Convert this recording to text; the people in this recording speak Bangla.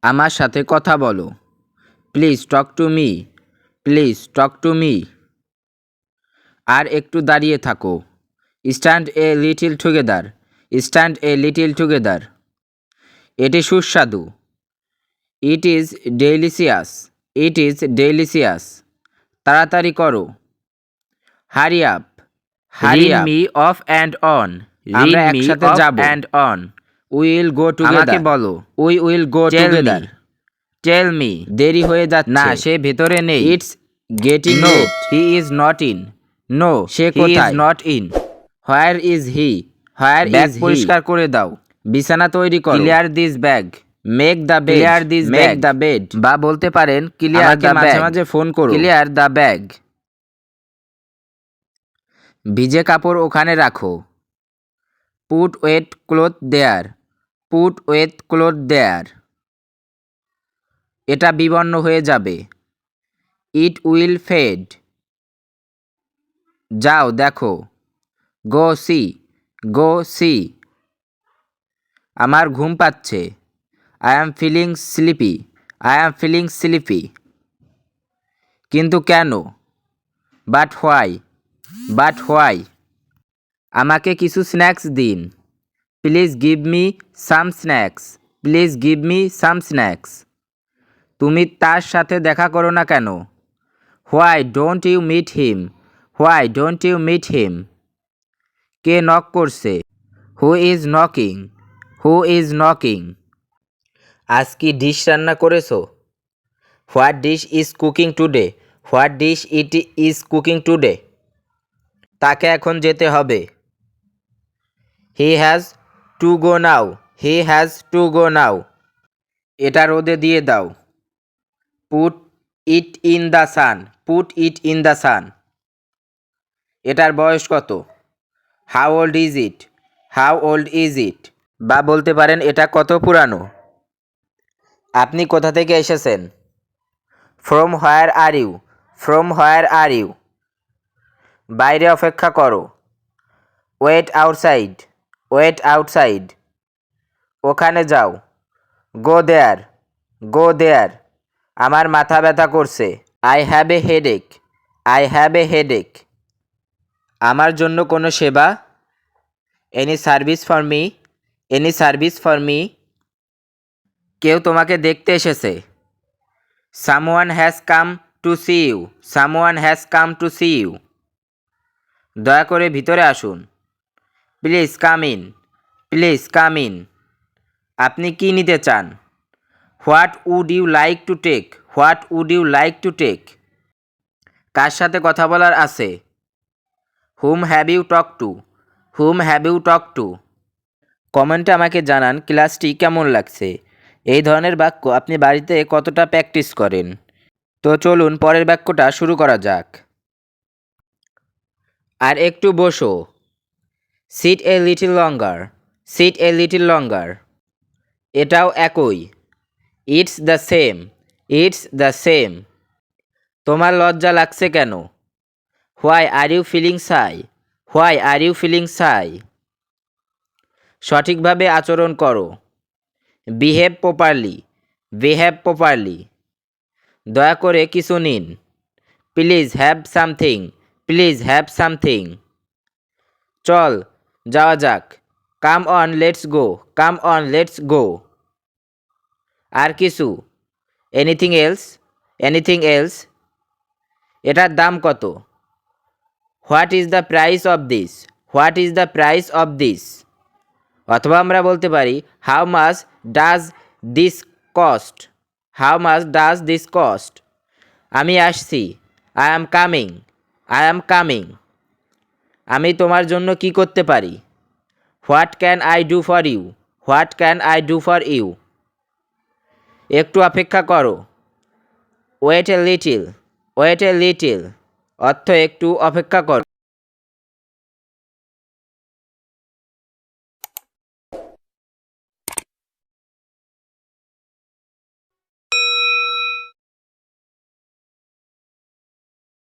আমার সাথে কথা বলো। Please talk to me. Please talk to me. আর একটু দাঁড়িয়ে থাকো। Stand a little together. Stand a little together. এটি সুস্বাদু। It is delicious. It is delicious. তাড়াতাড়ি করো। Hurry up. Hurry up. Me off and on. আমরা একসাথে যাব। And on. Will go together. আমাকে বলো। We will go together. Tell me. দেরি হয়ে যাচ্ছে। না, সে ভেতরে নেই। It's getting late. He is not in. No, সে কোথায়? Not in. Where is he? Where is he? পরিষ্কার করে দাও। বিছানা তৈরি করো। Clear this bag. Make the bed. Clear this bag. Make the bed. বা বলতে পারেন ক্লিয়ার দ্য ব্যাগ। মাঝে মাঝে ফোন করো। Clear the bag. ভিজে কাপড় ওখানে রাখো। Put wet cloth there. Put wet cloth there. এটা বিবর্ণ হয়ে যাবে। It will fade. যাও দেখো। Go see. Go see. আমার ঘুম পাচ্ছে। I am feeling sleepy. I am feeling sleepy. কিন্তু কেন? But why. But why. আমাকে কিছু স্ন্যাক্স দিন। Please give me some snacks. Please give me some snacks. তুমি তার সাথে দেখা করো না কেন? Why don't you meet him? Why don't you meet him? কে নক করছে? Who is knocking? Who is knocking? আজ কি ডিশ রান্না করেছো? What dish is cooking today? What dish it is cooking today? তাকে এখন যেতে হবে। He has to go now. He has to go now. এটা রোদে দিয়ে দাও। Put it in the sun. Put it in the sun. এটার বয়স কত? How old is it? How old is ইট? বা বলতে পারেন এটা কত পুরানো? আপনি কোথা থেকে এসেছেন? From where are you? From where are you? বাইরে অপেক্ষা করো। Wait outside. Wait outside. ওখানে যাও। গো দেয়ার। গো দেয়ার। আমার মাথা ব্যথা করছে। I have a headache. I have a headache. আমার জন্য কোনো সেবা? Any service for me? Any service for me? কেউ তোমাকে দেখতে এসেছে। Someone has come to see you. Someone has come to see you. দয়া করে ভিতরে আসুন। Please come in. Please come in. আপনি কি নিতে চান? What would you like to take? What would you like to take? কার সাথে কথা বলার আছে? Hmm have you talk to? Hmm have you talk to? কমেন্টে আমাকে জানান ক্লাসটি কেমন লাগছে। এই ধরনের বাক্য আপনি বাড়িতে কতটা প্র্যাকটিস করেন। তো চলুন পরের বাক্যটা শুরু করা যাক। আর একটু বসো। Sit a little longer. Sit a little longer. এটাও একই। It's the same. It's the same. তোমার লজ্জা লাগছে কেন? Why are you feeling shy? Why are you feeling shy? সঠিকভাবে আচরণ করো। Behave properly. Behave properly. দয়া করে কিছু নিন। Please have something. Please have something. চল যাওয়া যাক। Come on let's go. Come on let's go. আর কিছু? Anything else? Anything else? এটার দাম কত? What is the price of this? What is the price of this? অথবা আমরা বলতে পারি how much does this cost? How much does this cost? আমি আসছি। I am coming. I am coming. আমি তোমার জন্য কি করতে পারি? What can I do for you? What can I do for you? একটু অপেক্ষা করো। Wait a little. Wait a little অর্থ একটু অপেক্ষা করো।